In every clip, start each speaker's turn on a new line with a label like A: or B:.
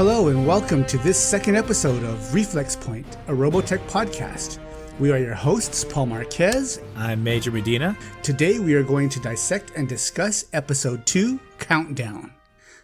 A: Hello and welcome to this second episode of Reflex Point, a Robotech podcast. We are your hosts, Paul Marquez.
B: I'm Major Medina.
A: Today we are going to dissect and discuss episode 2, Countdown.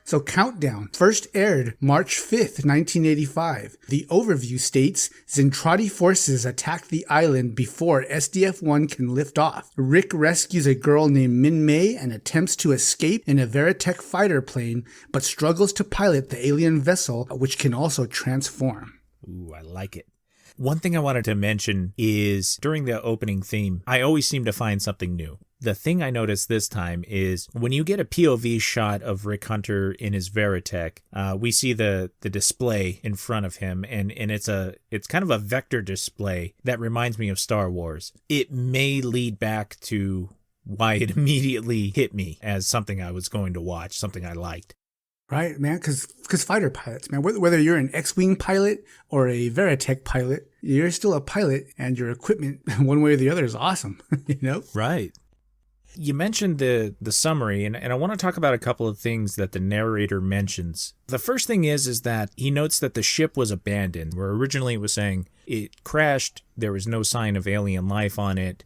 A: So Countdown first aired March 5th, 1985. The overview states, Zentradi forces attack the island before SDF-1 can lift off. Rick rescues a girl named Minmei and attempts to escape in a Veritech fighter plane, but struggles to pilot the alien vessel, which can also transform.
B: Ooh, I like it. One thing I wanted to mention is during the opening theme, I always seem to find something new. The thing I noticed this time is when you get a POV shot of Rick Hunter in his Veritech, we see the display in front of him, and it's kind of a vector display that reminds me of Star Wars. It may lead back to why it immediately hit me as something I was going to watch, something I liked.
A: Right, man, because fighter pilots, man, whether you're an X-Wing pilot or a Veritech pilot, you're still a pilot, and your equipment, one way or the other, is awesome, you know?
B: Right. You mentioned the summary, and I want to talk about a couple of things that the narrator mentions. The first thing is that he notes that the ship was abandoned, where originally it was saying it crashed, there was no sign of alien life on it.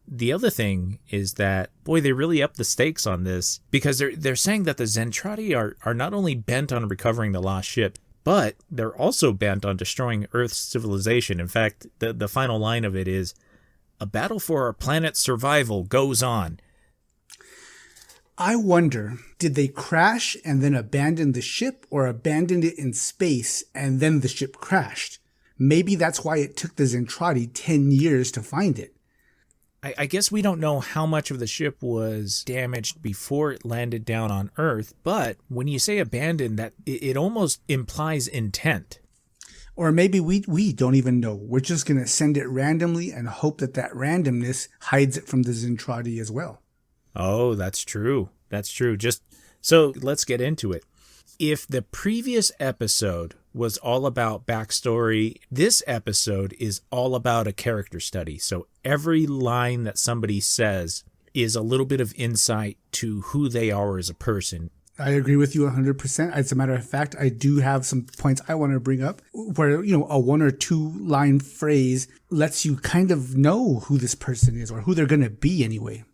B: The other thing is that, boy, they really upped the stakes on this, because they're saying that the Zentradi are not only bent on recovering the lost ship, but they're also bent on destroying Earth's civilization. In fact, the final line of it is, a battle for our planet's survival goes on.
A: I wonder, did they crash and then abandon the ship, or abandoned it in space and then the ship crashed? Maybe that's why it took the Zentradi 10 years to find it.
B: I guess we don't know how much of the ship was damaged before it landed down on Earth, but when you say abandoned, that it almost implies intent.
A: Or maybe we don't even know. We're just going to send it randomly and hope that randomness hides it from the Zentradi as well.
B: Oh, that's true. That's true. So let's get into it. If the previous episode was all about backstory, this episode is all about a character study. So every line that somebody says is a little bit of insight to who they are as a person.
A: I agree with you 100%. As a matter of fact, I do have some points I want to bring up where, a 1 or 2 line phrase lets you kind of know who this person is, or who they're going to be anyway.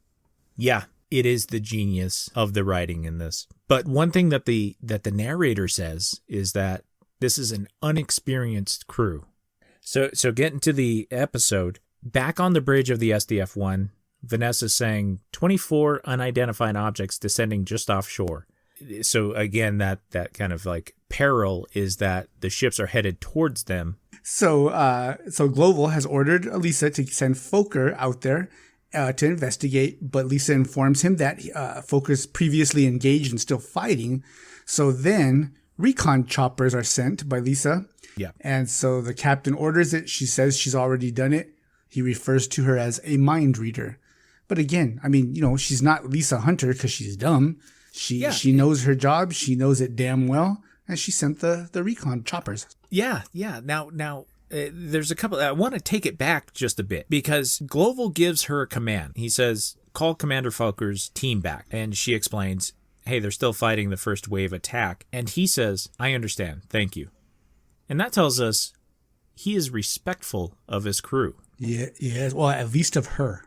B: Yeah, it is the genius of the writing in this. But one thing that the narrator says is that this is an unexperienced crew. So getting to the episode, back on the bridge of the SDF-1, Vanessa's saying 24 unidentified objects descending just offshore. So again, that kind of like peril is that the ships are headed towards them.
A: So Global has ordered Lisa to send Fokker out there to investigate, but Lisa informs him that Fokker's previously engaged and still fighting. So then recon choppers are sent by Lisa.
B: Yeah. And
A: so the captain orders it. She says she's already done it. He refers to her as a mind reader. But again, I mean, she's not Lisa Hunter because she's dumb. She knows her job. She knows it damn well. And she sent the recon choppers.
B: Yeah. Now, there's a couple. I want to take it back just a bit because Global gives her a command. He says, call Commander Fokker's team back. And she explains, hey, they're still fighting the first wave attack. And he says, I understand. Thank you. And that tells us he is respectful of his crew.
A: Yeah. Well, at least of her.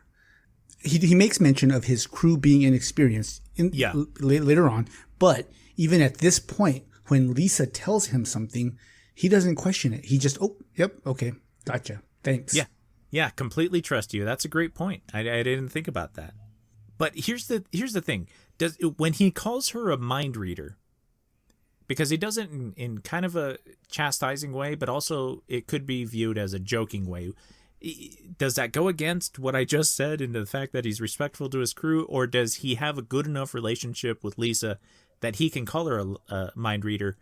A: He makes mention of his crew being inexperienced later on. But even at this point, when Lisa tells him something, he doesn't question it. He just, yep, okay, gotcha, thanks.
B: Yeah, completely trust you. That's a great point. I didn't think about that. But here's the thing. When he calls her a mind reader, because he does it in kind of a chastising way, but also it could be viewed as a joking way. Does that go against what I just said into the fact that he's respectful to his crew, or does he have a good enough relationship with Lisa that he can call her a mind reader?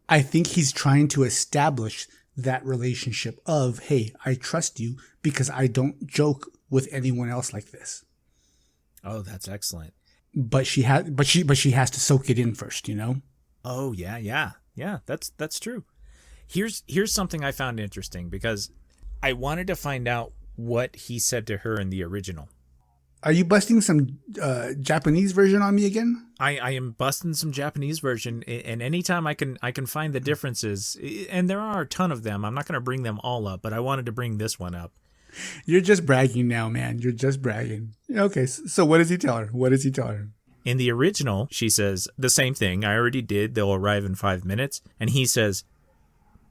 A: I think he's trying to establish that relationship of, hey, I trust you because I don't joke with anyone else like this.
B: Oh, that's excellent.
A: But she has to soak it in first,
B: Oh, yeah. That's true. Here's something I found interesting because I wanted to find out what he said to her in the original.
A: Are you busting some Japanese version on me again?
B: I am busting some Japanese version, and anytime I can find the differences, and there are a ton of them. I'm not going to bring them all up, but I wanted to bring this one up.
A: You're just bragging now, man. You're just bragging. Okay, so what does he tell her? What does he tell her?
B: In the original, she says the same thing. I already did. They'll arrive in 5 minutes. And he says,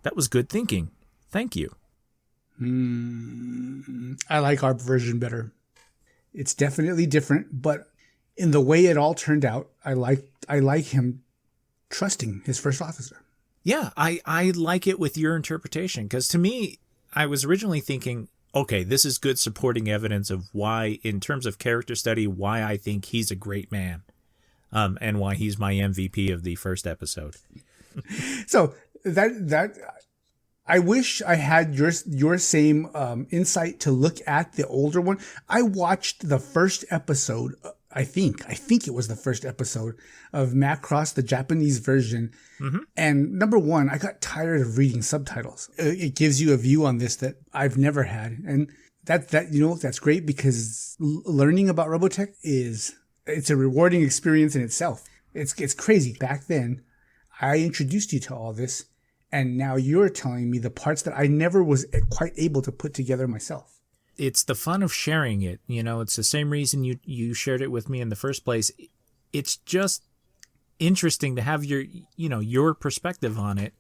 B: that was good thinking. Thank you.
A: I like our version better. It's definitely different, but in the way it all turned out, I like him trusting his first officer.
B: Yeah, I like it with your interpretation, because to me, I was originally thinking, okay, this is good supporting evidence of why, in terms of character study, why I think he's a great man, and why he's my MVP of the first episode.
A: So that I wish I had your same insight to look at the older one. I watched the first episode. I think it was the first episode of Macross, the Japanese version. Mm-hmm. And number one, I got tired of reading subtitles. It gives you a view on this that I've never had. And that's great, because learning about Robotech it's a rewarding experience in itself. It's crazy. Back then, I introduced you to all this, and now you're telling me the parts that I never was quite able to put together myself.
B: It's the fun of sharing it. It's the same reason you shared it with me in the first place. It's just interesting to have your perspective on it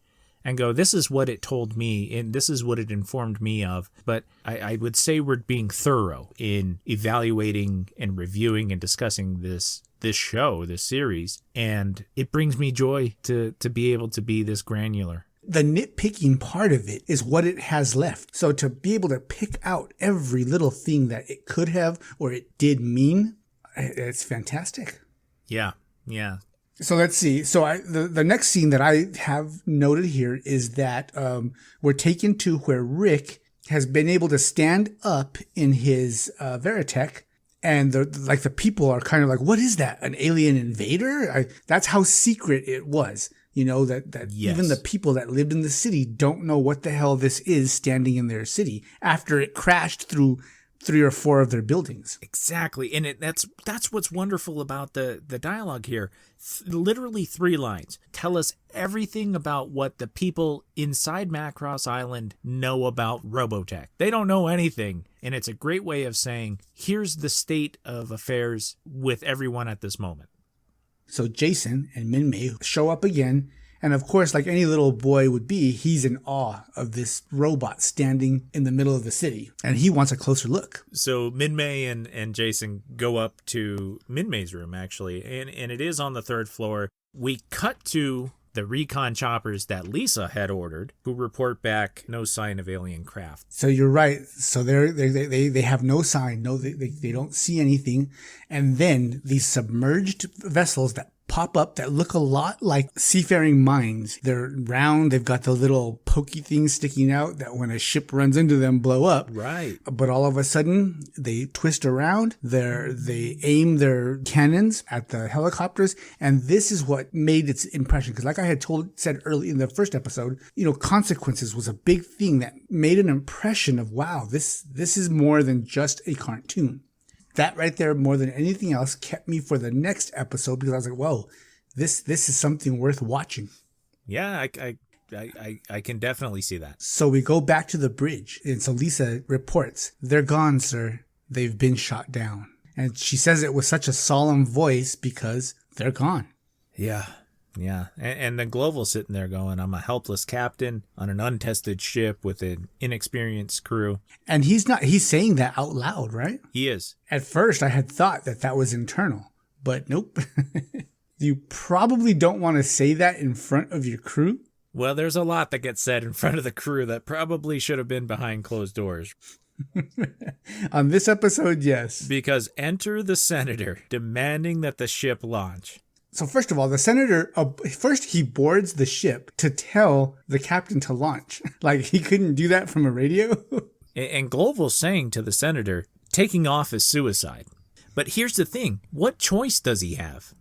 B: and go, this is what it told me and this is what it informed me of. But I would say we're being thorough in evaluating and reviewing and discussing this show, this series. And it brings me joy to be able to be this granular.
A: The nitpicking part of it is what it has left. So to be able to pick out every little thing that it could have or it did mean, it's fantastic.
B: Yeah, yeah.
A: So let's see. So the next scene that I have noted here is that we're taken to where Rick has been able to stand up in his Veritech, and the people are kind of like, what is that? An alien invader? That's how secret it was. That
B: yes.
A: Even the people that lived in the city don't know what the hell this is standing in their city after it crashed through 3 or 4 of their buildings.
B: Exactly. And that's what's wonderful about the dialogue here. Literally 3 lines tell us everything about what the people inside Macross Island know about Robotech. They don't know anything. And it's a great way of saying, here's the state of affairs with everyone at this moment.
A: So Jason and Minmei show up again, and of course, like any little boy would be, he's in awe of this robot standing in the middle of the city, and he wants a closer look.
B: So Minmei and Jason go up to Minmei's room, actually, and it is on the 3rd floor. We cut to the recon choppers that Lisa had ordered, who report back no sign of alien craft.
A: So you're right. So they have no sign. No, they don't see anything. And then these submerged vessels that pop up that look a lot like seafaring mines. They're round. They've got the little pokey things sticking out that when a ship runs into them blow up.
B: Right.
A: But all of a sudden they twist around. They aim their cannons at the helicopters. And this is what made its impression. Because like I had said early in the first episode, consequences was a big thing that made an impression of, wow, this is more than just a cartoon. That right there, more than anything else, kept me for the next episode, because I was like, whoa, this is something worth watching.
B: Yeah, I can definitely see that.
A: So we go back to the bridge, and so Lisa reports, they're gone, sir. They've been shot down. And she says it with such a solemn voice because they're gone.
B: Yeah. Yeah, and then Gloval's sitting there going, I'm a helpless captain on an untested ship with an inexperienced crew.
A: And he's saying that out loud, right?
B: He is.
A: At first, I had thought that was internal, but nope. You probably don't want to say that in front of your crew.
B: Well, there's a lot that gets said in front of the crew that probably should have been behind closed doors.
A: On this episode, yes.
B: Because enter the senator demanding that the ship launch.
A: So first of all, the senator, first he boards the ship to tell the captain to launch. Like he couldn't do that from a radio.
B: And Gloval's saying to the senator, taking off is suicide. But here's the thing. What choice does he have?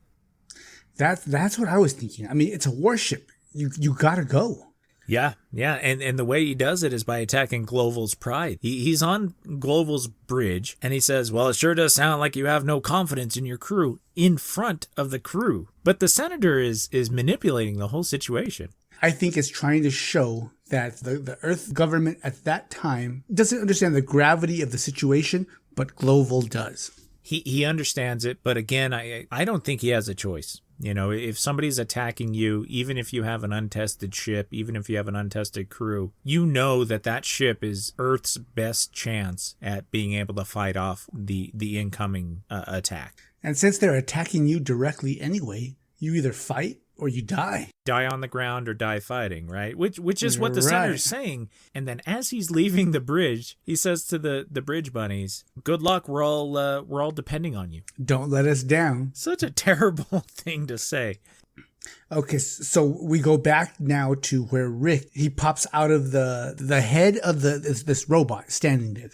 A: That's what I was thinking. I mean, it's a warship. You gotta go.
B: Yeah, yeah, and the way he does it is by attacking Gloval's pride. He's on Gloval's bridge, and he says, well, it sure does sound like you have no confidence in your crew in front of the crew. But the senator is manipulating the whole situation.
A: I think it's trying to show that the Earth government at that time doesn't understand the gravity of the situation, but Gloval does.
B: He understands it, but again, I don't think he has a choice. You know, if somebody's attacking you, even if you have an untested ship, even if you have an untested crew, you know that ship is Earth's best chance at being able to fight off the incoming attack.
A: And since they're attacking you directly anyway, you either fight or you die.
B: Die on the ground or die fighting, right? Which is what the senator's saying. And then as he's leaving the bridge, he says to the bridge bunnies, good luck, we're all depending on you.
A: Don't let us down.
B: Such a terrible thing to say.
A: Okay, so we go back now to where Rick, he pops out of the head of this robot standing there.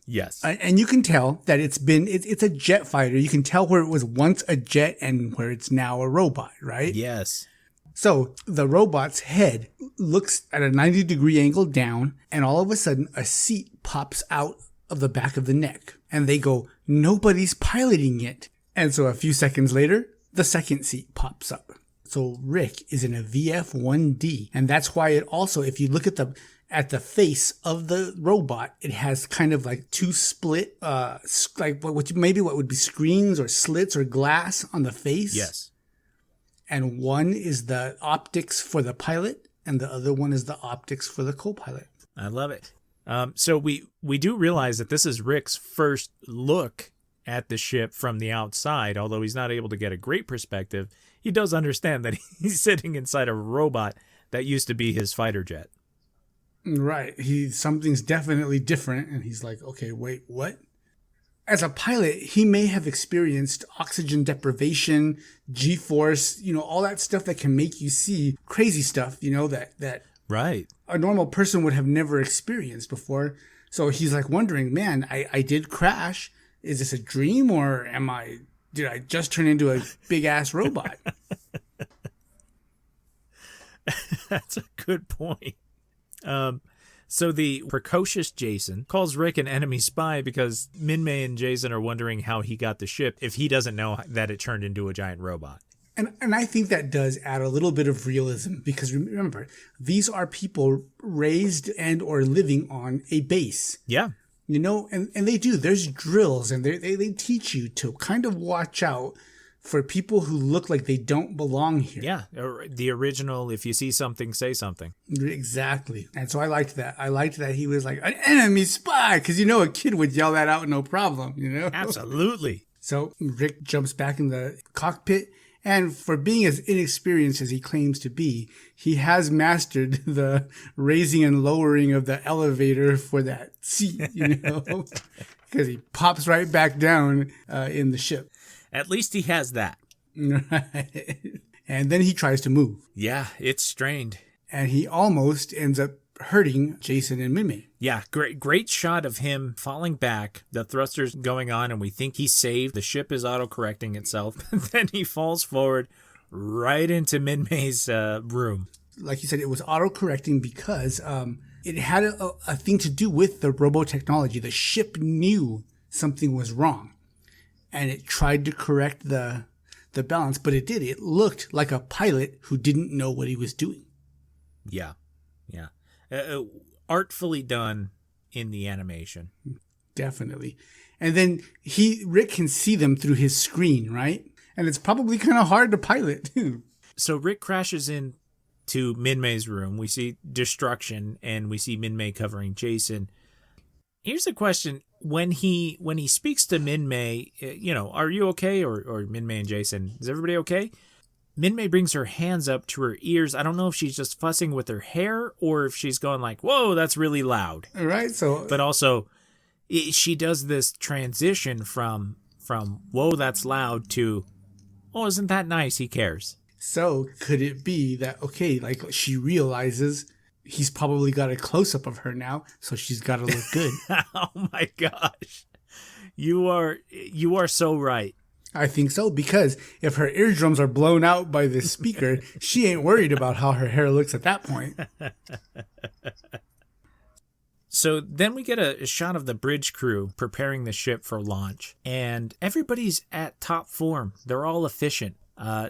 B: Yes.
A: And you can tell that it's a jet fighter. You can tell where it was once a jet and where it's now a robot, right?
B: Yes.
A: So the robot's head looks at a 90-degree angle down, and all of a sudden a seat pops out of the back of the neck. And they go, nobody's piloting it. And so a few seconds later, the second seat pops up. So Rick is in a VF-1D. And that's why it also, if you look at the face of the robot, it has kind of like two split, like what would be screens or slits or glass on the face.
B: Yes.
A: And one is the optics for the pilot, and the other one is the optics for the co-pilot.
B: I love it. So we do realize that this is Rick's first look at the ship from the outside. Although he's not able to get a great perspective, he does understand that he's sitting inside a robot that used to be his fighter jet.
A: Right. Something's definitely different. And he's like, okay, wait, what? As a pilot, he may have experienced oxygen deprivation, G-force, all that stuff that can make you see crazy stuff, that
B: right.
A: A normal person would have never experienced before. So he's like wondering, man, I did crash. Is this a dream, or did I just turn into a big ass robot?
B: That's a good point. So the precocious Jason calls Rick an enemy spy because Minmei and Jason are wondering how he got the ship if he doesn't know that it turned into a giant robot.
A: And I think that does add a little bit of realism, because remember, these are people raised and or living on a base.
B: Yeah.
A: And they do. There's drills, and they teach you to kind of watch out for people who look like they don't belong here.
B: Yeah, the original, if you see something, say something.
A: Exactly. And so I liked that. I liked that he was like, an enemy spy, because a kid would yell that out no problem,
B: Absolutely.
A: So Rick jumps back in the cockpit, and for being as inexperienced as he claims to be, he has mastered the raising and lowering of the elevator for that seat, because he pops right back down in the ship.
B: At least he has that.
A: Right. And then he tries to move.
B: Yeah, it's strained.
A: And he almost ends up hurting Jason and Minmei.
B: Yeah, great shot of him falling back, the thrusters going on, and we think he's saved. The ship is auto-correcting itself. Then he falls forward right into Minmei's room.
A: Like you said, it was auto-correcting because it had a thing to do with the robo-technology. The ship knew something was wrong, and it tried to correct the balance, but it did. It looked like a pilot who didn't know what he was doing.
B: Yeah. Artfully done in the animation.
A: Definitely. And then Rick can see them through his screen, right? And it's probably kind of hard to pilot, too.
B: So Rick crashes into Minmei's room. We see destruction, and we see Minmei covering Jason. Here's the question. When he speaks to Minmei, are you okay? Or Minmei and Jason, is everybody okay? Minmei brings her hands up to her ears. I don't know if she's just fussing with her hair or if she's going like, whoa, that's really loud.
A: All right. So,
B: but also she does this transition from whoa, that's loud to, oh, isn't that nice? He cares.
A: So could it be that, okay, like she realizes he's probably got a close-up of her now, so she's got to look good.
B: Oh my gosh. You are so right.
A: I think so, because if her eardrums are blown out by this speaker, she ain't worried about how her hair looks at that point.
B: So then we get a shot of the bridge crew preparing the ship for launch, and everybody's at top form. They're all efficient.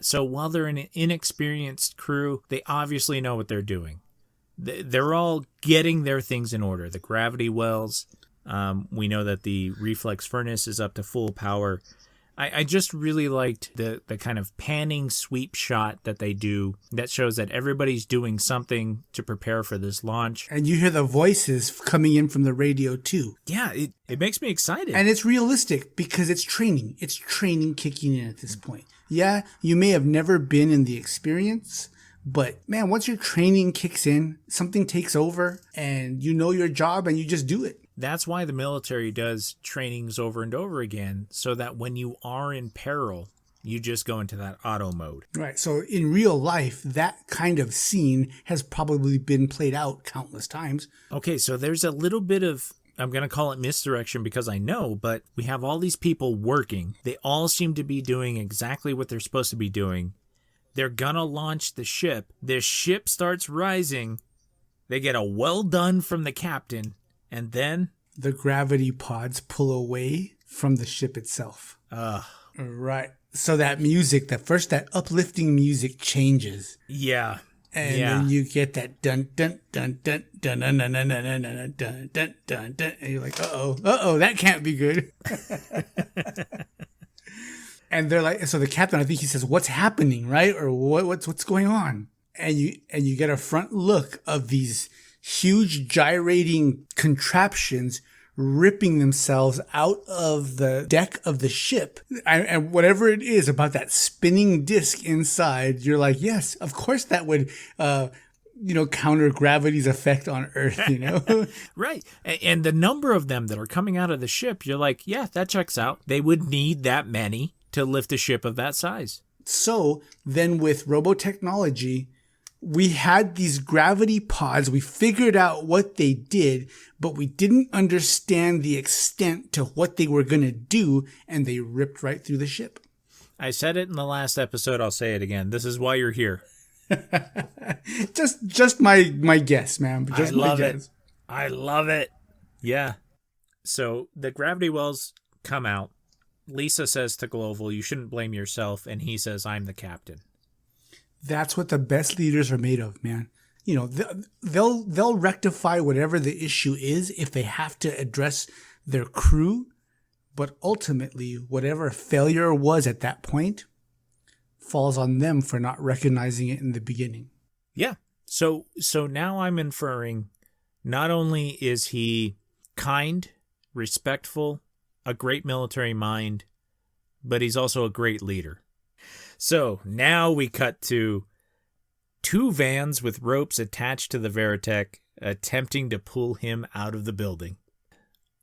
B: So while they're an inexperienced crew, they obviously know what they're doing. They're all getting their things in order. The gravity wells, we know that the reflex furnace is up to full power. I just really liked the kind of panning sweep shot that they do that shows that everybody's doing something to prepare for this launch.
A: And you hear the voices coming in from the radio too.
B: Yeah, it makes me excited.
A: And it's realistic because it's training. It's training kicking in at this point. Yeah, you may have never been in the experience, but man, once your training kicks in, something takes over and you know your job and you just do it.
B: That's why the military does trainings over and over again, so that when you are in peril, you just go into that auto mode.
A: Right. So in real life, that kind of scene has probably been played out countless times.
B: Okay, so there's a little bit of, I'm going to call it misdirection because I know, but we have all these people working. They all seem to be doing exactly what they're supposed to be doing. They're going to launch the ship. The ship starts rising. They get a well done from the captain. And then
A: the gravity pods pull away from the ship itself. Right. So that music, that uplifting music changes.
B: Yeah.
A: And then you get that dun dun dun dun dun dun dun dun dun dun dun dun dun dun dun, and you're like, uh-oh, that can't be good. And they're like, so the captain, I think he says, "What's happening?" Right? Or what's going on? And you get a front look of these huge gyrating contraptions ripping themselves out of the deck of the ship. And whatever it is about that spinning disc inside, you're like, yes, of course that would, counter gravity's effect on Earth,
B: Right. And the number of them that are coming out of the ship, you're like, yeah, that checks out. They would need that many to lift a ship of that size.
A: So then with robotechnology, we had these gravity pods. We figured out what they did, but we didn't understand the extent to what they were going to do, and they ripped right through the ship.
B: I said it in the last episode. I'll say it again. This is why you're here.
A: just my guess, man. Just
B: I love it. I love it. Yeah. So the gravity wells come out. Lisa says to Global, "You shouldn't blame yourself," and he says, "I'm the captain."
A: That's what the best leaders are made of, man. They'll rectify whatever the issue is if they have to address their crew, but ultimately, whatever failure was at that point falls on them for not recognizing it in the beginning.
B: Yeah. So now I'm inferring not only is he kind, respectful, a great military mind, but he's also a great leader. So now we cut to 2 vans with ropes attached to the Veritech attempting to pull him out of the building.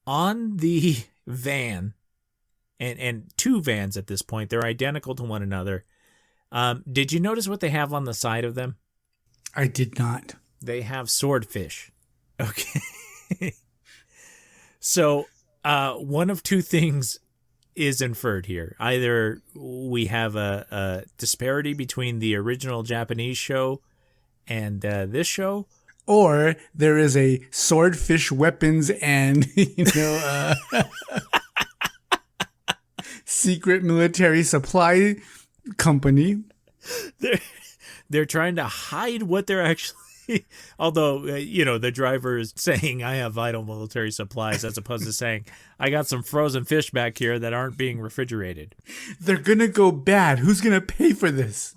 B: On the van, and 2 vans at this point, they're identical to one another. Did you notice what they have on the side of them?
A: I did not.
B: They have swordfish. Okay. So one of 2 things is inferred here. Either we have a disparity between the original Japanese show and this show,
A: or there is a swordfish weapons and secret military supply company.
B: They're trying to hide what they're actually. Although, the driver is saying, "I have vital military supplies," as opposed to saying, "I got some frozen fish back here that aren't being refrigerated."
A: They're going to go bad. Who's going to pay for this?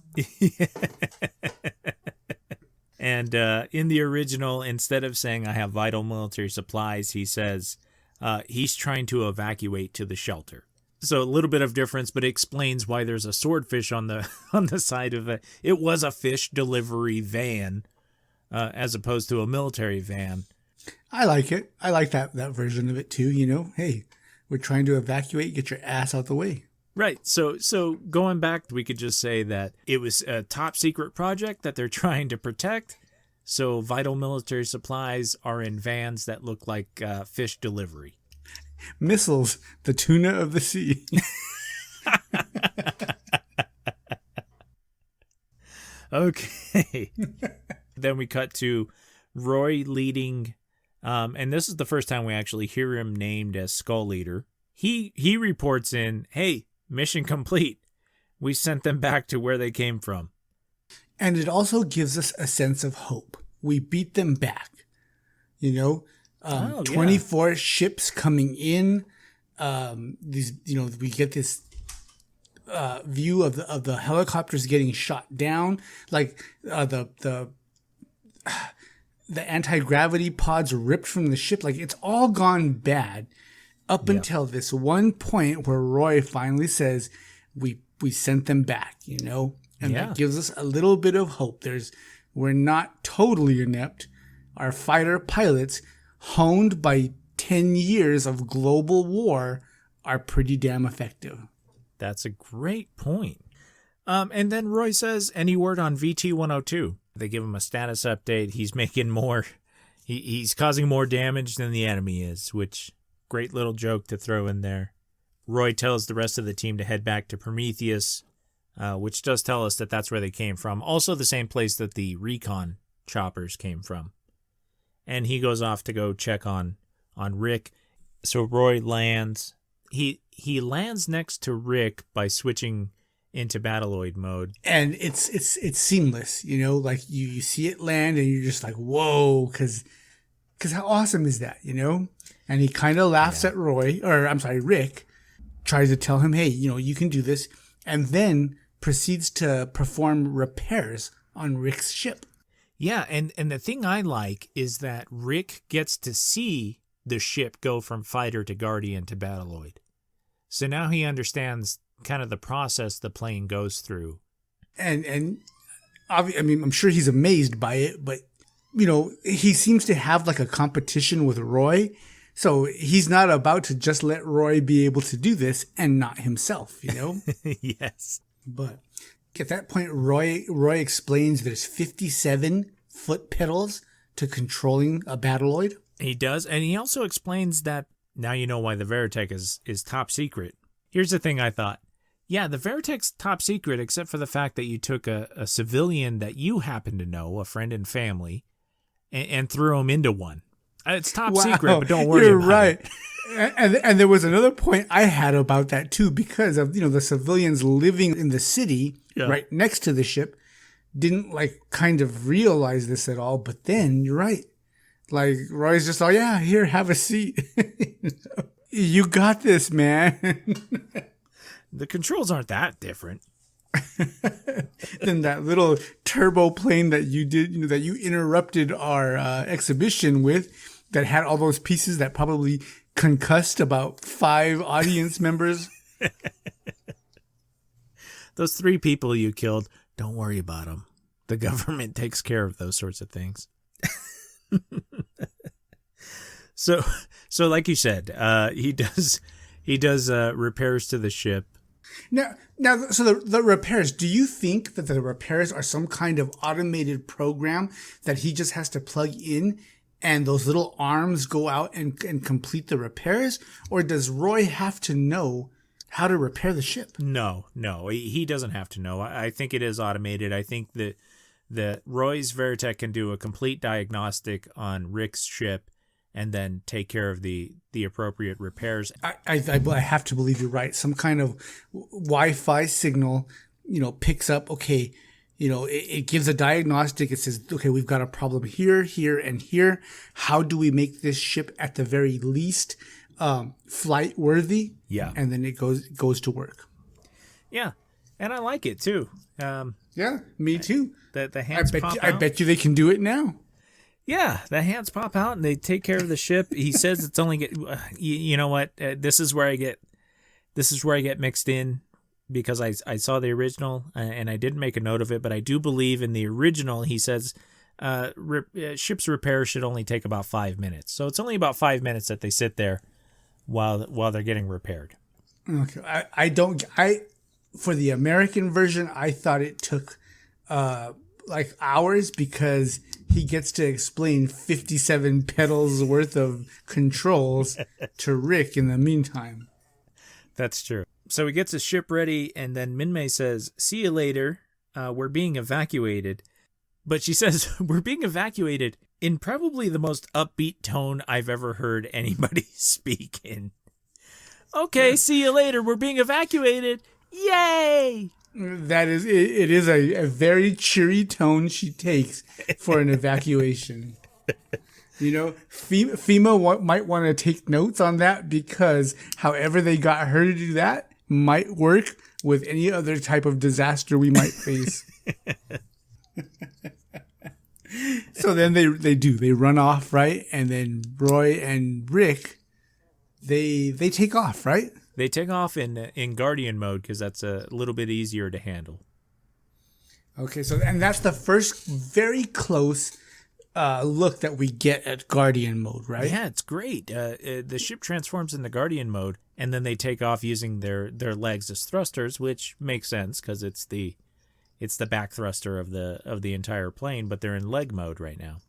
B: And in the original, instead of saying, "I have vital military supplies," he says he's trying to evacuate to the shelter. So a little bit of difference, but it explains why there's a swordfish on the side of it. It was a fish delivery van. As opposed to a military van.
A: I like it. I like that version of it too, Hey, we're trying to evacuate, get your ass out the way.
B: Right. So going back, we could just say that it was a top secret project that they're trying to protect. So vital military supplies are in vans that look like fish delivery.
A: Missiles, the tuna of the sea.
B: Okay. Then we cut to Roy leading, and this is the first time we actually hear him named as Skull Leader. He reports in, hey, mission complete. We sent them back to where they came from.
A: And it also gives us a sense of hope. We beat them back. 24 ships coming in. We get this view of the helicopters getting shot down. Like the anti-gravity pods ripped from the ship. Like, it's all gone bad up until this one point where Roy finally says, we sent them back, And that gives us a little bit of hope. We're not totally inept. Our fighter pilots, honed by 10 years of global war, are pretty damn effective.
B: That's a great point. And then Roy says, any word on VT-102? They give him a status update. He's making more. He's causing more damage than the enemy is, which, great little joke to throw in there. Roy tells the rest of the team to head back to Prometheus, which does tell us that that's where they came from. Also the same place that the recon choppers came from. And he goes off to go check on Rick. So Roy lands. He lands next to Rick by switching into Battleoid mode.
A: And it's seamless, like you see it land and you're just like, whoa, because how awesome is that, And he kind of laughs at Rick, tries to tell him, hey, you can do this, and then proceeds to perform repairs on Rick's ship.
B: Yeah, and the thing I like is that Rick gets to see the ship go from fighter to guardian to Battleoid. So now he understands kind of the process the plane goes through.
A: And I'm sure he's amazed by it, but, he seems to have like a competition with Roy. So he's not about to just let Roy be able to do this and not himself,
B: Yes.
A: But at that point, Roy explains there's 57 foot pedals to controlling a Battleoid.
B: He does, and he also explains that now you know why the Veritech is top secret. Here's the thing I thought. Yeah, the Veritech's top secret, except for the fact that you took a civilian that you happen to know, a friend and family, and threw him into one. It's top secret, but don't worry about it.
A: And there was another point I had about that too, because of the civilians living in the city right next to the ship didn't kind of realize this at all. But then you're right, like Roy's just like, yeah, here, have a seat. You got this, man.
B: The controls aren't that different.
A: Than that little turbo plane that you did, that you interrupted our exhibition with, that had all those pieces that probably concussed about 5 audience members.
B: Those 3 people you killed, don't worry about them. The government takes care of those sorts of things. So like you said, he does repairs to the ship.
A: Now, so the repairs, do you think that the repairs are some kind of automated program that he just has to plug in and those little arms go out and complete the repairs? Or does Roy have to know how to repair the ship?
B: No, he doesn't have to know. I think it is automated. I think that Roy's Veritech can do a complete diagnostic on Rick's ship and then take care of the appropriate repairs.
A: I have to believe you're right. Some kind of Wi-Fi signal, picks up, okay, it gives a diagnostic. It says, okay, we've got a problem here, here, and here. How do we make this ship at the very least flight worthy?
B: Yeah.
A: And then it goes to work.
B: Yeah. And I like it too.
A: Yeah, me too.
B: The hands pop out.
A: I bet you they can do it now.
B: Yeah, the hands pop out and they take care of the ship. He says it's only you know what? This is where I get mixed in, because I saw the original and I didn't make a note of it, but I do believe in the original he says ship's repair should only take about 5 minutes. So it's only about 5 minutes that they sit there while they're getting repaired.
A: Okay, for the American version, I thought it took hours, because he gets to explain 57 pedals worth of controls to Rick in the meantime.
B: That's true. So he gets his ship ready, and then Minmei says, "See you later. We're being evacuated." But she says, "We're being evacuated," in probably the most upbeat tone I've ever heard anybody speak in. "Okay, see you later. We're being evacuated. Yay!"
A: That is, it is a very cheery tone she takes for an evacuation. You know, FEMA might want to take notes on that, because however they got her to do that might work with any other type of disaster we might face. So then they run off, right? And then Roy and Rick, they take off, right?
B: They take off in Guardian mode, because that's a little bit easier to handle.
A: Okay, so and that's the first very close look that we get at Guardian mode, right?
B: Yeah, it's great. The ship transforms into Guardian mode, and then they take off using their legs as thrusters, which makes sense because it's the back thruster of the entire plane, but they're in leg mode right now.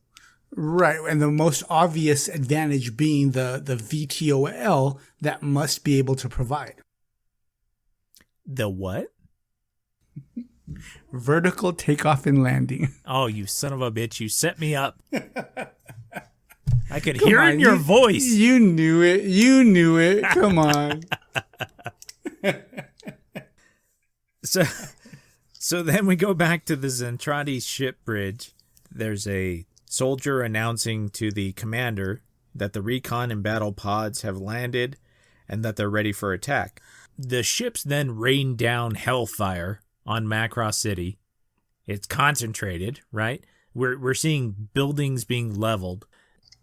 A: Right, and the most obvious advantage being the VTOL that must be able to provide.
B: The what?
A: Vertical takeoff and landing.
B: Oh, you son of a bitch, you set me up. I could hear it in your voice.
A: You knew it. You knew it. Come on.
B: So then we go back to the Zentradi ship bridge. There's a soldier announcing to the commander that the recon and battle pods have landed and that they're ready for attack. The ships then rain down hellfire on Macross City. It's concentrated, right? We're seeing buildings being leveled,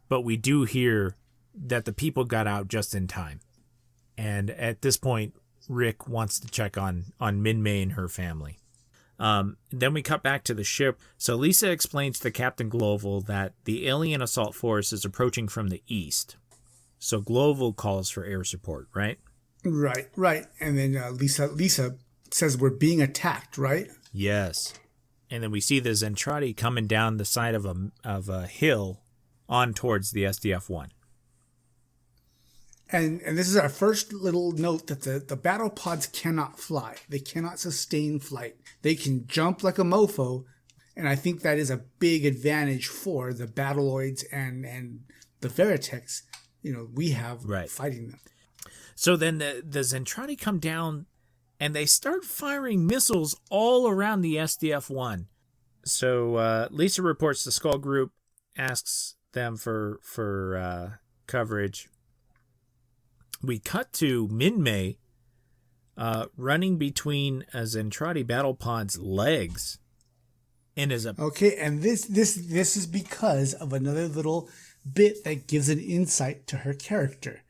B: but we do hear that the people got out just in time. And at this point, Rick wants to check on Minmei and her family. Then we cut back to the ship. So Lisa explains to Captain Global that the alien assault force is approaching from the east. So Global calls for air support, right?
A: Right. And then Lisa says we're being attacked, right?
B: Yes. And then we see the Zentradi coming down the side of a hill on towards the SDF-1.
A: And this is our first little note that the battle pods cannot fly. They cannot sustain flight. They can jump like a mofo, and I think that is a big advantage for the Battloids and the Veritechs, we have fighting them.
B: So then the Zentradi come down, and they start firing missiles all around the SDF-1. So Lisa reports the Skull Group, asks them for coverage. We cut to Minmei running between a Zentradi battle pod's legs, and
A: okay. And this is because of another little bit that gives an insight to her character.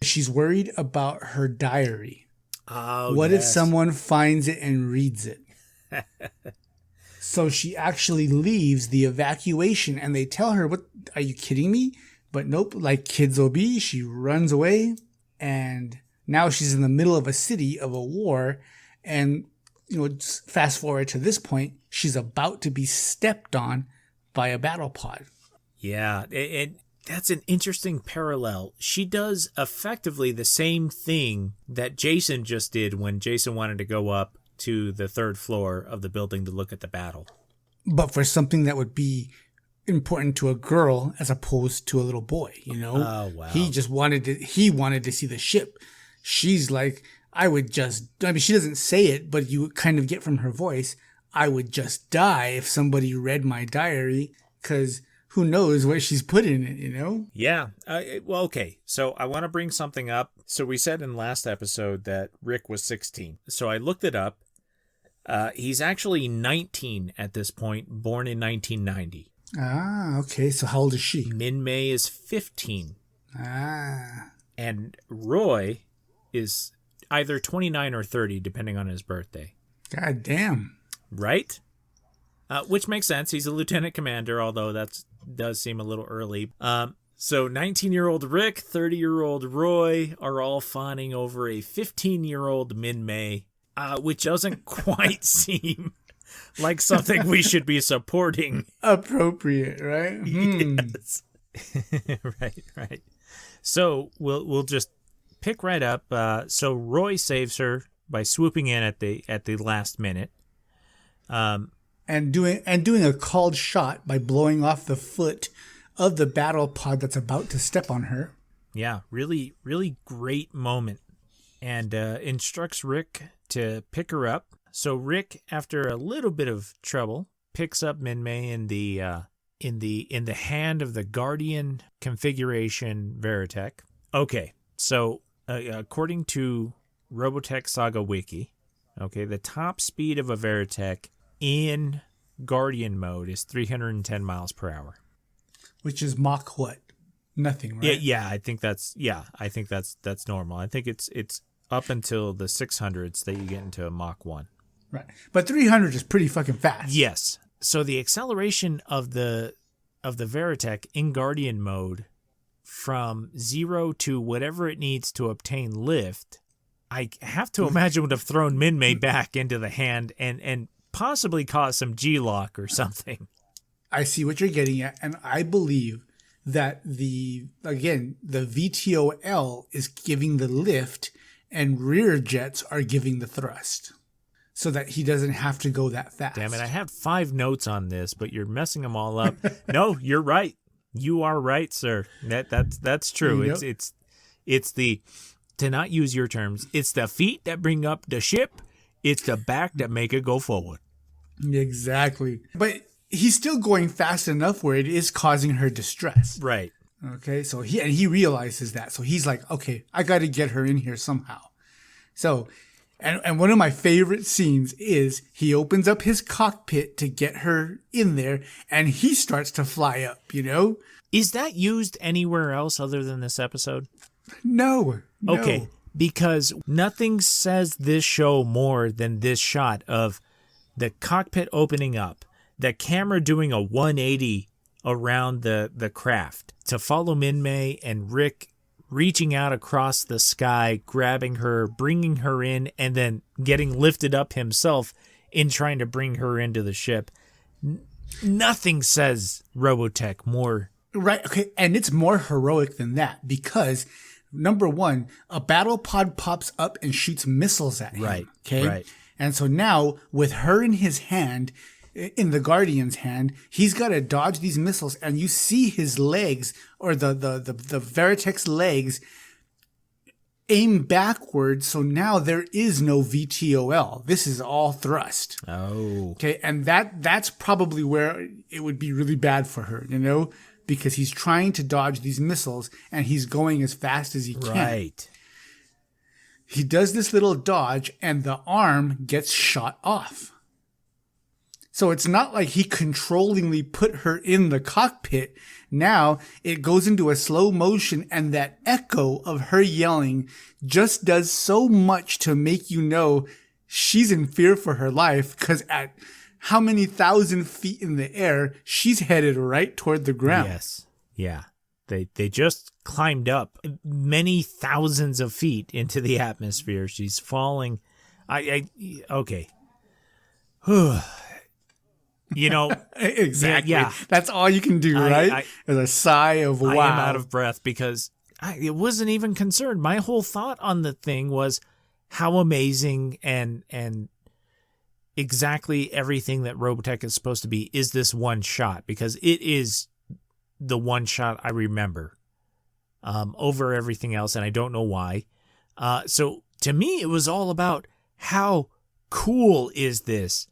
A: She's worried about her diary.
B: Oh,
A: what
B: yes.
A: if someone finds it and reads it? So she actually leaves the evacuation, and they tell her, "What? Are you kidding me?" But nope. Like kids will be, she runs away. And now she's in the middle of a city of a war. And, fast forward to this point, she's about to be stepped on by a battle pod.
B: Yeah, that's an interesting parallel. She does effectively the same thing that Jason just did when Jason wanted to go up to the third floor of the building to look at the battle.
A: But for something that would be important to a girl as opposed to a little boy,
B: Oh, wow.
A: He wanted to see the ship. She's like, she doesn't say it, but you kind of get from her voice, I would just die if somebody read my diary, because who knows what she's put in it,
B: Yeah. Well, okay. So I want to bring something up. So we said in last episode that Rick was 16. So I looked it up. He's actually 19 at this point, born in 1990.
A: Ah, okay. So how old is she?
B: Minmei is 15.
A: Ah.
B: And Roy is either 29 or 30, depending on his birthday.
A: God damn.
B: Right? Which makes sense. He's a lieutenant commander, although that does seem a little early. So 19-year-old Rick, 30-year-old Roy are all fawning over a 15-year-old Minmei, which doesn't quite seem like something we should be supporting.
A: Appropriate, right?
B: Yes. Right. So we'll just pick right up. So Roy saves her by swooping in at the last minute.
A: And doing a called shot by blowing off the foot of the battle pod that's about to step on her.
B: Yeah, really, really great moment. And instructs Rick to pick her up. So Rick, after a little bit of trouble, picks up Minmei in the hand of the Guardian configuration Veritech. Okay, so according to Robotech Saga Wiki, okay, the top speed of a Veritech in Guardian mode is 310 miles per hour,
A: which is Mach what? Nothing, right?
B: Yeah. I think that's normal. I think it's up until the 600s that you get into a Mach 1.
A: Right, but 300 is pretty fucking fast.
B: Yes. So the acceleration of the Veritech in Guardian mode from 0 to whatever it needs to obtain lift, I have to imagine would have thrown Minmei back into the hand and possibly cause some G-lock or something.
A: I see what you're getting at, and I believe that the VTOL is giving the lift and rear jets are giving the thrust, so that he doesn't have to go that fast.
B: Damn it, I have 5 notes on this, but you're messing them all up. No, you're right. You are right, sir. That's true.
A: Yep.
B: It's the, to not use your terms, it's the feet that bring up the ship, it's the back that make it go forward.
A: Exactly. But he's still going fast enough where it is causing her distress.
B: Right.
A: Okay, so he realizes that. So he's like, okay, I got to get her in here somehow. So, and one of my favorite scenes is he opens up his cockpit to get her in there, and he starts to fly up,
B: Is that used anywhere else other than this episode?
A: No.
B: Okay, because nothing says this show more than this shot of the cockpit opening up, the camera doing a 180 around the craft to follow Minmei and Rick reaching out across the sky, grabbing her, bringing her in, and then getting lifted up himself in trying to bring her into the ship. Nothing says Robotech more.
A: Right, okay, and it's more heroic than that because, number one, a battle pod pops up and shoots missiles at him.
B: Right,
A: okay?
B: right.
A: And so now, with her in his hand, in the Guardian's hand, he's got to dodge these missiles, and you see his legs, or the Veritech's legs, aim backwards, so now there is no VTOL. This is all thrust.
B: Oh.
A: Okay, and that's probably where it would be really bad for her, because he's trying to dodge these missiles, and he's going as fast as he can.
B: Right.
A: He does this little dodge, and the arm gets shot off. So it's not like he controllingly put her in the cockpit. Now it goes into a slow motion, and that echo of her yelling just does so much to make you know she's in fear for her life, because at how many thousand feet in the air, she's headed right toward the ground.
B: Yes. Yeah. They just climbed up many thousands of feet into the atmosphere. She's falling. Okay.
A: Exactly.
B: Yeah.
A: That's all you can do, right? Is a sigh of wow.
B: I am out of breath because it wasn't even concerned. My whole thought on the thing was how amazing and exactly everything that Robotech is supposed to be is this one shot, because it is the one shot I remember over everything else, and I don't know why. So to me, it was all about how cool is this?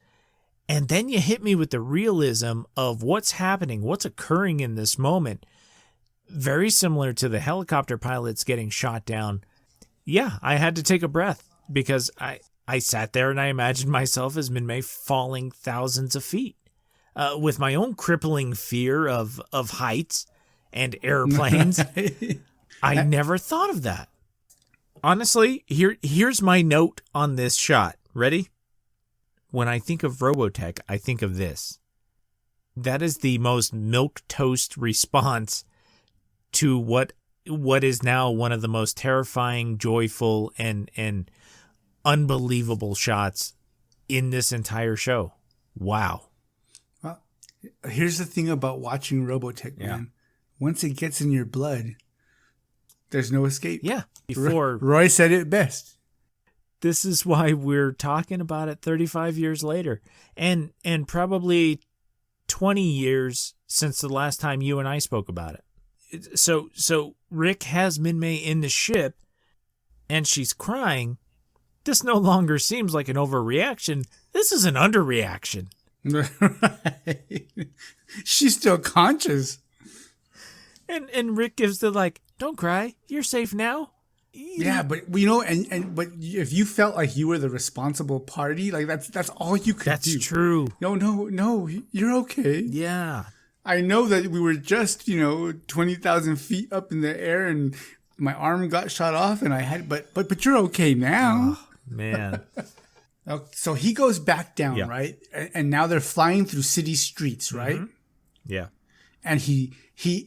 B: And then you hit me with the realism of what's happening, what's occurring in this moment. Very similar to the helicopter pilots getting shot down. Yeah, I had to take a breath because I sat there and I imagined myself as Minmei falling thousands of feet. With my own crippling fear of heights and airplanes, I never thought of that. Honestly, here's my note on this shot. Ready? When I think of Robotech, I think of this. That is the most milquetoast response to what is now one of the most terrifying, joyful, and unbelievable shots in this entire show. Wow.
A: Well, here's the thing about watching Robotech, man. Once it gets in your blood, There's no escape.
B: Yeah. Before
A: Roy said it best.
B: This is why we're talking about it 35 years later, and probably 20 years since the last time you and I spoke about it. So Rick has Minmei in the ship, and she's crying. This no longer seems like an overreaction. This is an underreaction.
A: Right. She's still conscious.
B: And Rick gives the like, don't cry, you're safe now.
A: Yeah, but but if you felt like you were the responsible party, like that's all you could do.
B: That's true.
A: No, you're okay.
B: Yeah.
A: I know that we were just 20,000 feet up in the air, and my arm got shot off, and I had, but you're okay now.
B: Oh, man.
A: So he goes back down,
B: Yeah.
A: right? And now they're flying through city streets, right?
B: Mm-hmm. Yeah.
A: And he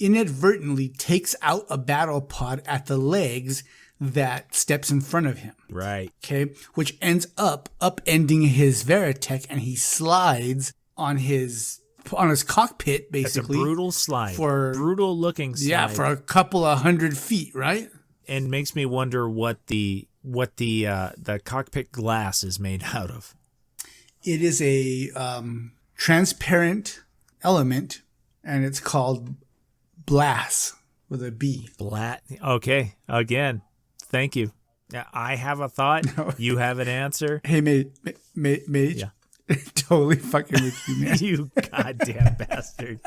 A: inadvertently takes out a battle pod at the legs that steps in front of him.
B: Right.
A: Okay, which ends up upending his Veritech, and he slides on his cockpit, basically.
B: It's a brutal slide.
A: For
B: brutal looking slide.
A: Yeah, for a couple of 100 feet, right?
B: And makes me wonder what the cockpit glass is made out of.
A: It is a transparent element, and it's called blass with a B.
B: Okay, again, thank you. I have a thought. No. You have an answer.
A: Hey, Mage.
B: Yeah.
A: Totally fucking with you, man.
B: You goddamn bastard.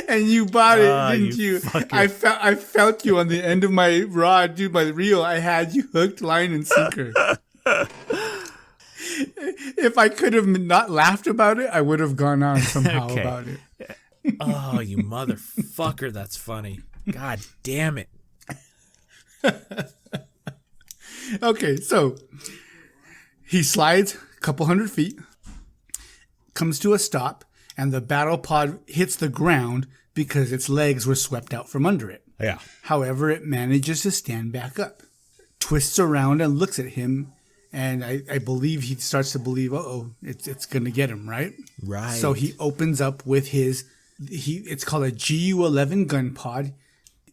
A: And you bought it, didn't you? I felt you on the end of my rod, dude, my reel. I had you hooked, line, and sinker. If I could have not laughed about it, I would have gone on somehow about it.
B: Oh, you motherfucker. That's funny. God damn it.
A: Okay, so he slides a couple 100 feet, comes to a stop, and the battle pod hits the ground because its legs were swept out from under it.
B: Yeah.
A: However, it manages to stand back up, twists around and looks at him, and I believe he starts to believe, it's going to get him, right?
B: Right.
A: So he opens up with it's called a GU-11 gun pod.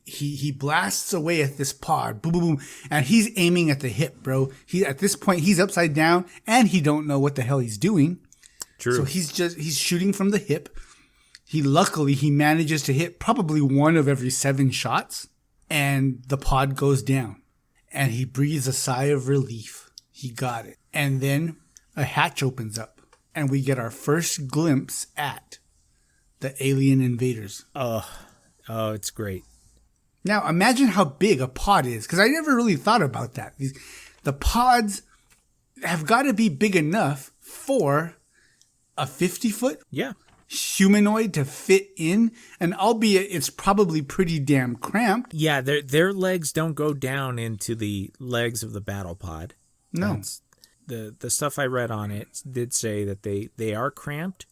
A: He blasts away at this pod, boom, boom, boom, and he's aiming at the hip, bro. At this point, he's upside down, and he don't know what the hell he's doing.
B: True.
A: So he's shooting from the hip. Luckily he manages to hit probably one of every 7 shots, and the pod goes down, and he breathes a sigh of relief. He got it. And then a hatch opens up, and we get our first glimpse at the alien invaders.
B: Oh, it's great.
A: Now, imagine how big a pod is, because I never really thought about that. The pods have got to be big enough for a 50-foot humanoid to fit in, and albeit it's probably pretty damn cramped.
B: Yeah, their legs don't go down into the legs of the battle pod.
A: No.
B: The stuff I read on it did say that they are cramped.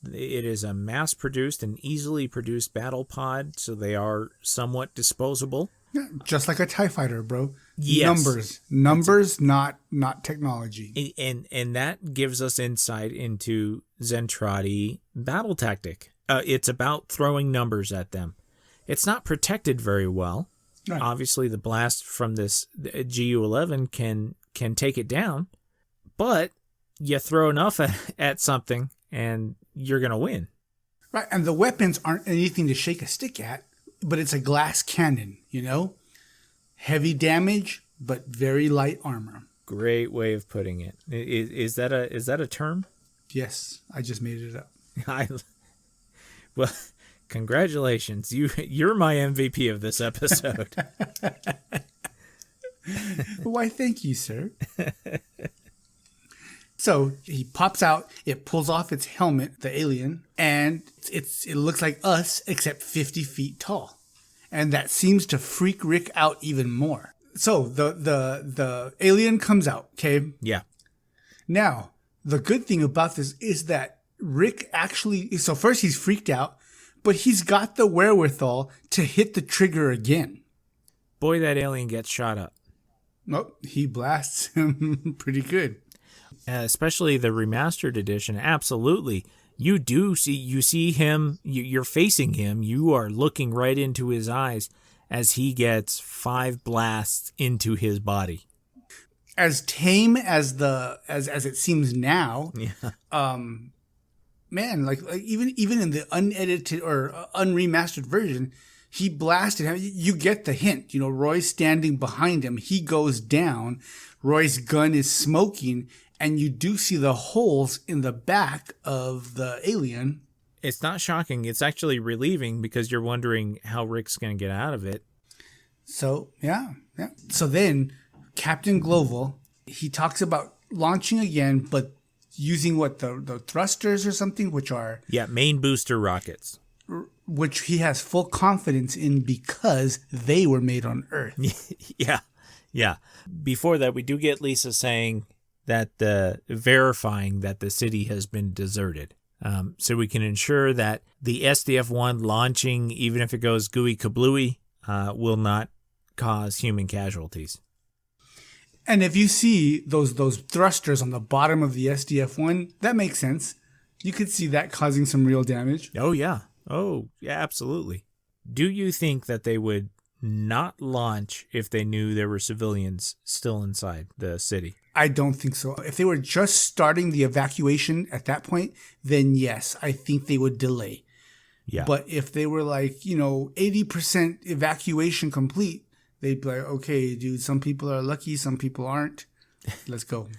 B: It is a mass-produced and easily produced battle pod, so they are somewhat disposable.
A: Yeah, just like a TIE fighter, bro.
B: Yes.
A: Numbers, not technology.
B: And that gives us insight into Zentradi battle tactic. It's about throwing numbers at them. It's not protected very well. Right. Obviously, the blast from this GU-11 can take it down, but you throw enough at something, and you're going to win.
A: Right, and the weapons aren't anything to shake a stick at, but it's a glass cannon, Heavy damage, but very light armor.
B: Great way of putting it. Is that a term?
A: Yes, I just made it up.
B: Well, congratulations. You're my MVP of this episode.
A: Why, thank you, sir. So he pops out, it pulls off its helmet, the alien, and it looks like us, except 50 feet tall. And that seems to freak Rick out even more. So the alien comes out, okay?
B: Yeah.
A: Now, the good thing about this is that Rick so first he's freaked out, but he's got the wherewithal to hit the trigger again.
B: Boy, that alien gets shot up.
A: Nope, he blasts him pretty good.
B: Especially the remastered edition. Absolutely. you see him, you're facing him, you are looking right into his eyes as he gets 5 blasts into his body.
A: As tame as as it seems now,
B: Yeah.
A: man, like even in the unedited or unremastered version, he blasted him. You get the hint. Roy's standing behind him. He goes down. Roy's gun is smoking, and you do see the holes in the back of the alien.
B: It's not shocking. It's actually relieving because you're wondering how Rick's going to get out of it.
A: So, yeah. So then Captain Global, he talks about launching again, but using the thrusters or something, which are...
B: Yeah, main booster rockets.
A: Which he has full confidence in because they were made on Earth.
B: Yeah. Before that, we do get Lisa saying that verifying that the city has been deserted. So we can ensure that the SDF-1 launching, even if it goes gooey kablooey, will not cause human casualties.
A: And if you see those thrusters on the bottom of the SDF-1, that makes sense. You could see that causing some real damage.
B: Oh, yeah, absolutely. Do you think that they would not launch if they knew there were civilians still inside the city?
A: I don't think so. If they were just starting the evacuation at that point, then yes, I think they would delay.
B: Yeah.
A: But if they were 80% evacuation complete, they'd be like, okay, dude, some people are lucky, some people aren't. Let's go.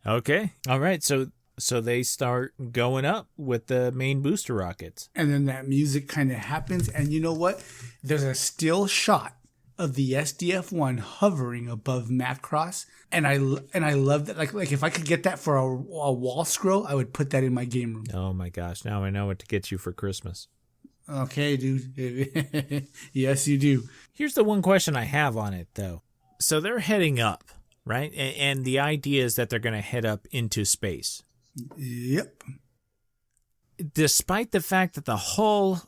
B: Okay. All right. So they start going up with the main booster rockets.
A: And then that music kind of happens. And you know what? There's a still shot of the SDF-1 hovering above Macross. And I love that. Like if I could get that for a wall scroll, I would put that in my game room.
B: Oh my gosh. Now I know what to get you for Christmas.
A: Okay, dude. Yes, you do.
B: Here's the one question I have on it, though. So they're heading up, right? And the idea is that they're going to head up into space.
A: Yep.
B: Despite the fact that the hull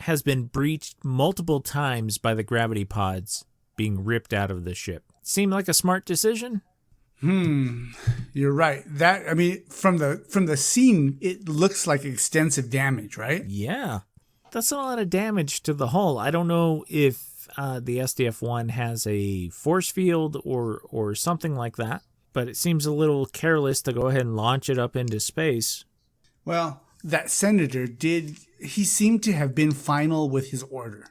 B: has been breached multiple times by the gravity pods being ripped out of the ship. Seemed like a smart decision?
A: You're right. From the scene, it looks like extensive damage, right?
B: Yeah. That's a lot of damage to the hull. I don't know if the SDF-1 has a force field or something like that, but it seems a little careless to go ahead and launch it up into space.
A: Well, that senator he seemed to have been final with his order,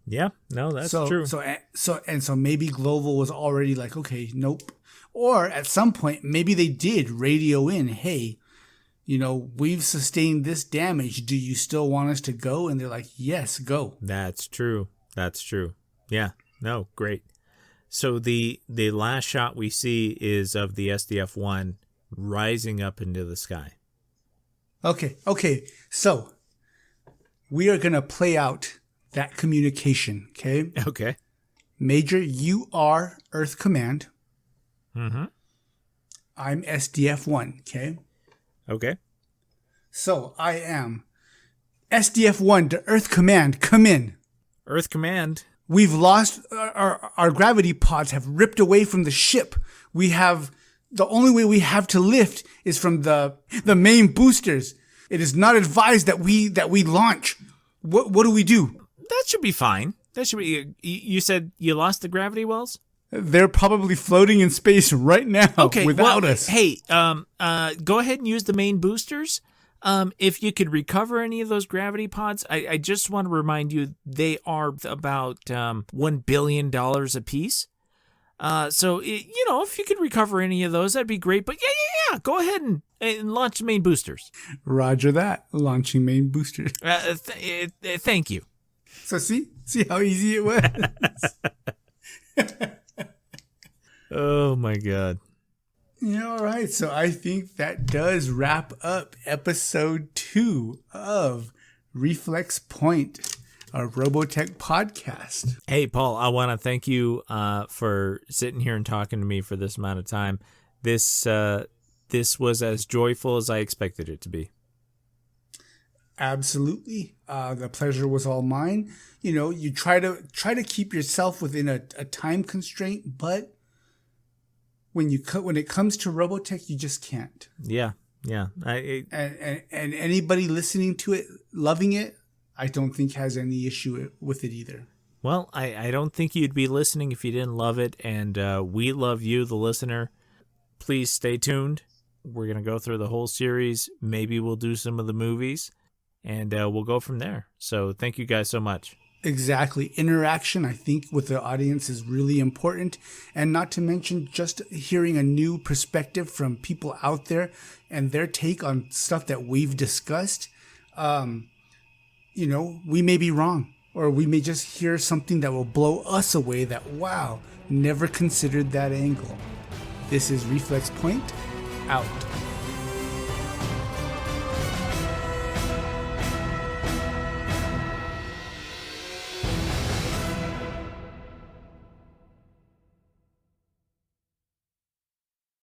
B: Yeah, no, that's true.
A: So maybe Global was already like, okay, nope. Or at some point, maybe they did radio in, hey, we've sustained this damage. Do you still want us to go? And they're like, yes, go.
B: That's true. Yeah, no, great. So the last shot we see is of the SDF-1 rising up into the sky.
A: Okay. So we are going to play out that communication, okay?
B: Okay.
A: Major, you are Earth Command.
B: Mm-hmm.
A: I'm SDF-1, okay?
B: Okay.
A: So I am SDF-1 to Earth Command. Come in.
B: Earth Command.
A: We've lost our gravity pods have ripped away from the ship. The only way we have to lift is from the main boosters. It is not advised that we launch. What do we do?
B: That should be fine. That should be. You said you lost the gravity wells?
A: They're probably floating in space right now without us.
B: Hey, go ahead and use the main boosters. If you could recover any of those gravity pods, I just want to remind you they are about $1 billion a piece. So if you could recover any of those, that'd be great. But yeah, go ahead and launch the main boosters.
A: Roger that. Launching main boosters.
B: Thank you.
A: So see how easy it was.
B: Oh my God.
A: All right. So I think that does wrap up episode 2 of Reflex Point, our Robotech podcast.
B: Hey, Paul, I want to thank you for sitting here and talking to me for this amount of time. This was as joyful as I expected it to be.
A: Absolutely. The pleasure was all mine. You try to keep yourself within a time constraint, but when it comes to Robotech, you just can't.
B: Yeah, Yeah.
A: And anybody listening to it, loving it, I don't think has any issue with it either.
B: Well, I don't think you'd be listening if you didn't love it, and we love you, the listener. Please stay tuned. We're going to go through the whole series. Maybe we'll do some of the movies, and we'll go from there. So thank you guys so much.
A: Exactly. Interaction, I think, with the audience is really important. And not to mention just hearing a new perspective from people out there and their take on stuff that we've discussed. We may be wrong, or we may just hear something that will blow us away that, wow, never considered that angle. This is Reflex Point, out.